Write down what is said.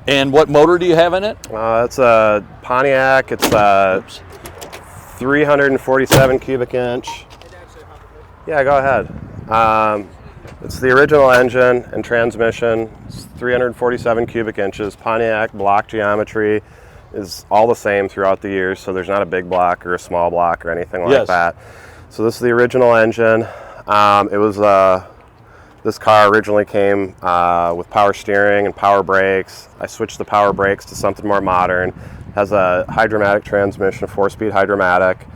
And what motor do you have in it? It's a Pontiac. It's 347 cubic inch. Yeah, go ahead. It's the original engine and transmission. It's 347 cubic inches. Pontiac block geometry is all the same throughout the years, so there's not a big block or a small block or anything like that. So this is the original engine. This car originally came with power steering and power brakes. I switched the power brakes to something more modern. Has a hydromatic transmission, a 4-speed hydromatic.